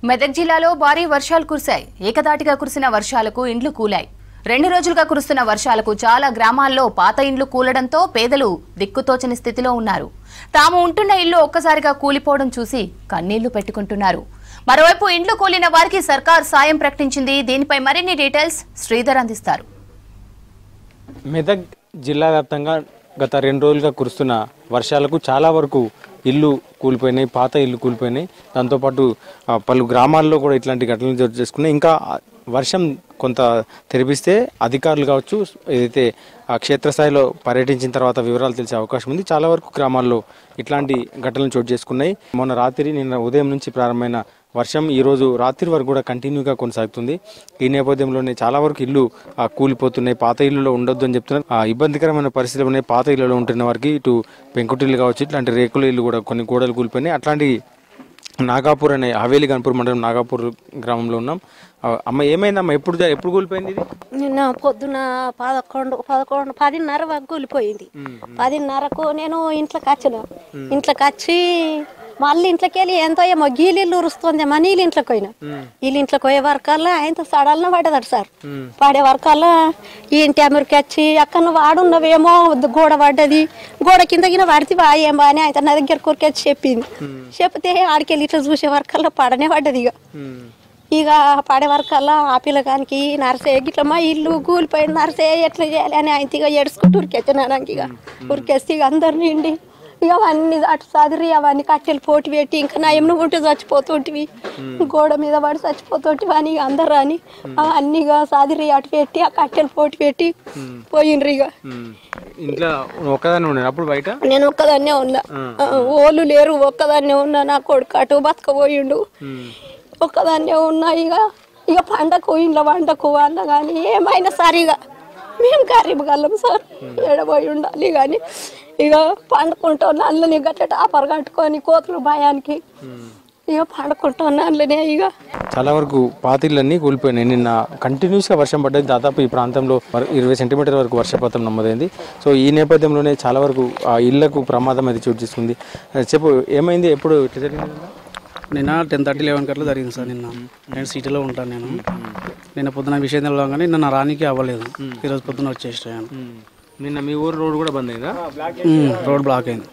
మెదక్ జిల్లాలో భారీ వర్షాలు కురిశాయి. ఏకదాటిగా కురిసిన వర్షాలకు ఇండ్లు కూలాయి. 2 రోజులుగా కురుస్తున్న వర్షాలకు చాలా గ్రామాల్లో పాత ఇండ్లు కూలడంతో పేదలు దిక్కుతోచని స్థితిలో ఉన్నారు. తాము ఉంటున్న ఇల్లు ఒక్కసారిగా కూలిపోవడం చూసి కన్నీళ్లు పెట్టుకుంటున్నారు. మరోవైపు ఇండ్లు కూలిన వారికి సర్కార్ సాయం ప్రకటించింది. దీనిపై మరిన్ని డీటెయిల్స్ శ్రీధర్ అందిస్తారు. మెదక్ జిల్లా వ్యాప్తంగా గత 2 రోజులుగా కురుస్తున్న వర్షాలకు చాలా వరకు ఇల్లు కూలిపోయినాయి, పాత ఇల్లు కూలిపోయినాయి. దాంతోపాటు పలు గ్రామాల్లో కూడా ఇట్లాంటి ఘటనలు చోటు చేసుకున్నాయి. ఇంకా వర్షం కొంత తెరిపిస్తే అధికారులు కావచ్చు ఏదైతే క్షేత్రస్థాయిలో పర్యటించిన తర్వాత వివరాలు తెలిసే అవకాశం ఉంది. చాలా వరకు గ్రామాల్లో ఇట్లాంటి ఘటనలు చోటు చేసుకున్నాయి. మొన్న రాత్రి నిన్న ఉదయం నుంచి ప్రారంభమైన వర్షం ఈరోజు రాత్రి వరకు కూడా కంటిన్యూగా కొనసాగుతుంది. ఈ నేపథ్యంలోనే చాలా వరకు ఇల్లు కూలిపోతున్నాయి. పాత ఇల్లులో ఉండొద్దు అని చెప్తున్నారు. ఇబ్బందికరమైన పరిస్థితులు ఉన్నాయి. పాత ఇళ్లలో ఉంటున్న వారికి ఇటు పెంకుటిల్లు కావచ్చు, ఇట్లాంటి రేకుల ఇల్లు కూడా కొన్ని గోడలు కూలిపోయినాయి. అట్లాంటి నాగాపూర్ అనే హవేలీ గన్పూర్ మండలం నాగాపూర్ గ్రామంలో ఉన్నాం. అమ్మ ఏమైందమ్మా? ఎప్పుడు కూలిపోయింది ఇది? నిన్న పొద్దున 10:30 వరకు కూలిపోయింది. 10:30కు నేను ఇంట్లోకి వచ్చి మళ్ళీ ఇంట్లోకి వెళ్ళి ఎంతో ఏమో గీలిల్లు ఉరుస్తుందేమో నీళ్ళు ఇంట్లోకి పోయినా. వీళ్ళు ఇంట్లోకి పోయే వరకల్లా ఆయనతో సడల్న పడేదాడు సార్. పడే వరకల్లా ఈ ఇంటి అమెరికి వచ్చి అక్కడ నువ్వు ఆడున్నవేమో గోడ పడ్డది, గోడ కింద పడితే ఏం బాగా ఆయన నా దగ్గర కూరకొచ్చి చెప్పింది. చెప్తే ఆడికెళ్ళి ఇట్లా చూసే వరకల్లా పడనే పడ్డది. ఇక పడే వరకల్లా ఆ పిల్లగానికి నరసే ఇట్లా మా ఇల్లు కూలిపోయింది, నరసే ఎట్లా చేయాలి అని ఆయన ఇక ఏడుచుకుంటూ ఉరికెచ్చినాడానికి ఇక ఉరికేస్తే ఇక అందరినీ ఇండి ఇక అవన్నీ అటు చదిరి అవన్నీ కట్టెలు పోటీ పెట్టి ఇంకా నా ఏమన్నా ఉంటే చచ్చిపోతుంటివి, గోడ మీద పడి చచ్చిపోతుంటివి అని అందరు అని అవన్నీ ఇక చదిరి అటు పెట్టి ఆ కట్టెలు పోటీ పెట్టి పోయిండ్రు. ఇక నేను ఒక్కదాన్నే ఉన్నా, ఓళ్ళు లేరు, ఒక్కదాన్నే ఉన్నా. నా కొడుకు అటు బతకపోయిండు, ఒక్కదాన్నే ఉన్నా. ఇక పండకు ఇంట్లో వండకు అన్న కానీ ఏమైనా సరిగా మేము గరీబ్ గల్లం సార్, ఎడబోయి ఉండాలి. కానీ ఇక పండుకుంటున్నా అందులోనే గట్ట టాపర్ కట్టుకొని కోతులు భయానికి ఇక పండుకుంటున్నా అందులోనే. ఇక చాలా వరకు పాతిళ్ళన్నీ కూలిపోయినాయి. నిన్న కంటిన్యూస్గా వర్షం పడ్డది. దాదాపు ఈ ప్రాంతంలో 20 సెంటీమీటర్ల వరకు వర్షపాతం నమోదైంది. సో ఈ నేపథ్యంలోనే చాలా వరకు ఆ ఇళ్లకు ప్రమాదం అది చోటు చేసుకుంది. చెప్పు ఏమైంది, ఎప్పుడు ఎట్లా జరిగింది? నిన్న 10:30-11 గంటలు జరిగింది సార్. నేను సిటీలో ఉంటాను. నిన్న పొద్దున విషయం తెలవగానే నిన్న నా రానికి అవ్వలేదు. ఈరోజు పొద్దున వచ్చేసాను. నిన్న మీ ఊరు రోడ్ కూడా బంద్ అయిందా? రోడ్ బ్లాక్ అయింది,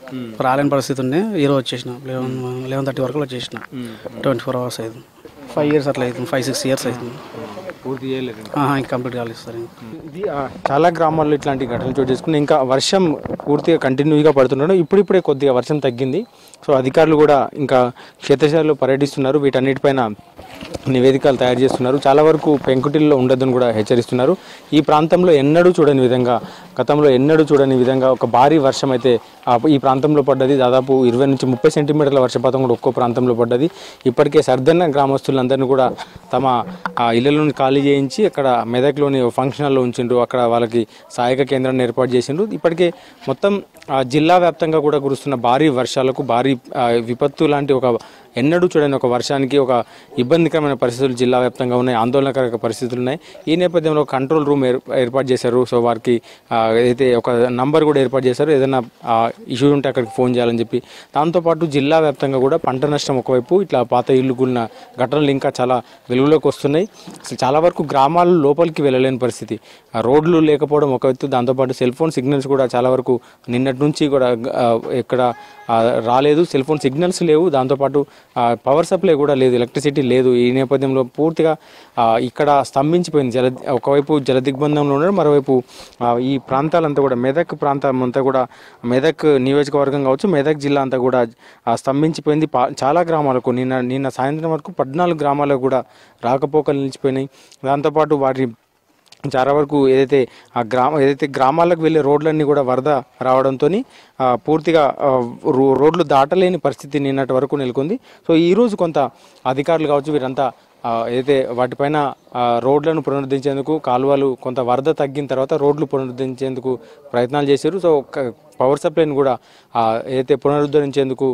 రాలేని పరిస్థితి ఉంది. ఈరోజు వచ్చేసిన 11:30 వరకు వచ్చేసిన. 24 hours అయింది. 5 years అట్లా అవుతుంది, 5-6 years అవుతుంది. పూర్తి చేయలేదు ఇంకా కంప్లీట్ కాలేదు సార్. ఇది చాలా గ్రామాల్లో ఇట్లాంటి ఘటనలు చోటు చేసుకుని ఇంకా వర్షం పూర్తిగా కంటిన్యూగా పడుతున్నాడు. ఇప్పుడిప్పుడే కొద్దిగా వర్షం తగ్గింది. సో అధికారులు కూడా ఇంకా క్షేత్రస్థాయిలో పర్యటిస్తున్నారు. వీటన్నిటిపైన నివేదికలు తయారు చేస్తున్నారు. చాలా వరకు పెంకుటిల్లో ఉండదని కూడా హెచ్చరిస్తున్నారు. ఈ ప్రాంతంలో ఎన్నడూ చూడని విధంగా, గతంలో ఎన్నడూ చూడని విధంగా ఒక భారీ వర్షం అయితే ఈ ప్రాంతంలో పడ్డది. దాదాపు 20 నుంచి 30 సెంటీమీటర్ల వర్షపాతం కూడా ఒక్కో ప్రాంతంలో పడ్డది. ఇప్పటికే సర్దన్న గ్రామస్తులందరినీ కూడా తమ ఇళ్లలోని ఖాళీ చేయించి అక్కడ మెదక్లోని ఫంక్షన్ హాల్లో ఉంచిండ్రు. అక్కడ వాళ్ళకి సహాయక కేంద్రాన్ని ఏర్పాటు చేసిండ్రు. ఇప్పటికే మొత్తం జిల్లా వ్యాప్తంగా కూడా కురుస్తున్న భారీ వర్షాలకు, భారీ విపత్తు లాంటి ఒక ఎన్నడూ చూడని ఒక వర్షానికి ఒక ఇబ్బందికరమైన పరిస్థితులు జిల్లా వ్యాప్తంగా ఉన్నాయి. ఆందోళనకర పరిస్థితులు ఉన్నాయి. ఈ నేపథ్యంలో కంట్రోల్ రూమ్ ఏర్పాటు చేశారు. సో వారికి ఏదైతే ఒక నంబర్ కూడా ఏర్పాటు చేశారు. ఏదైనా ఇష్యూ ఉంటే అక్కడికి ఫోన్ చేయాలని చెప్పి. దాంతోపాటు జిల్లా వ్యాప్తంగా కూడా పంట నష్టం ఒకవైపు, ఇట్లా పాత ఇల్లు కూలిన ఘటనలు ఇంకా చాలా వెలుగులోకి వస్తున్నాయి. అసలు చాలా వరకు గ్రామాలు లోపలికి వెళ్ళలేని పరిస్థితి, రోడ్లు లేకపోవడం ఒకవైపు, దాంతోపాటు సెల్ ఫోన్ సిగ్నల్స్ కూడా చాలా వరకు నిన్నటి నుంచి కూడా ఎక్కడ రాలేదు. సెల్ ఫోన్ సిగ్నల్స్ లేవు, దాంతోపాటు పవర్ సప్లై కూడా లేదు, ఎలక్ట్రిసిటీ లేదు. ఈ నేపథ్యంలో పూర్తిగా ఇక్కడ స్తంభించిపోయింది. ఒకవైపు జల దిగ్బంధంలో ఉన్నారు, మరోవైపు ఈ ప్రాంతాలంతా కూడా మెదక్ ప్రాంతం అంతా కూడా, మెదక్ నియోజకవర్గం కావచ్చు, మెదక్ జిల్లా అంతా కూడా స్తంభించిపోయింది. చాలా గ్రామాలకు నిన్న సాయంత్రం వరకు 14 గ్రామాలకు కూడా రాకపోకలు నిలిచిపోయినాయి. దాంతోపాటు వాటి చాలా వరకు ఏదైతే గ్రామాలకు వెళ్ళే రోడ్లన్నీ కూడా వరద రావడంతో పూర్తిగా రోడ్లు దాటలేని పరిస్థితి నిన్నటి వరకు నెలకొంది. సో ఈరోజు కొంత అధికారులు కావచ్చు వీరంతా ఏదైతే వాటిపైన రోడ్లను పునరుద్ధరించేందుకు, కాలువలు కొంత వరద తగ్గిన తర్వాత రోడ్లు పునరుద్ధరించేందుకు ప్రయత్నాలు చేశారు. సో పవర్ సప్లైని కూడా ఏదైతే పునరుద్ధరించేందుకు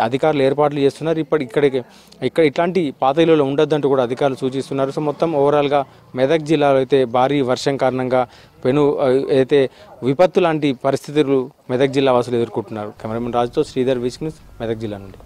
అధికారులు ఏర్పాట్లు చేస్తున్నారు. ఇక్కడ ఇట్లాంటి పాత ఇళ్లలో ఉండొద్దంటూ కూడా అధికారులు సూచిస్తున్నారు. సో మొత్తం ఓవరాల్గా మెదక్ జిల్లాలో అయితే భారీ వర్షం కారణంగా ఏదైతే విపత్తు లాంటి పరిస్థితులు మెదక్ జిల్లా వాసులు ఎదుర్కొంటున్నారు. కెమెరామెన్ రాజుతో శ్రీధర్, విస్క్ న్యూస్, మెదక్ జిల్లా నుండి.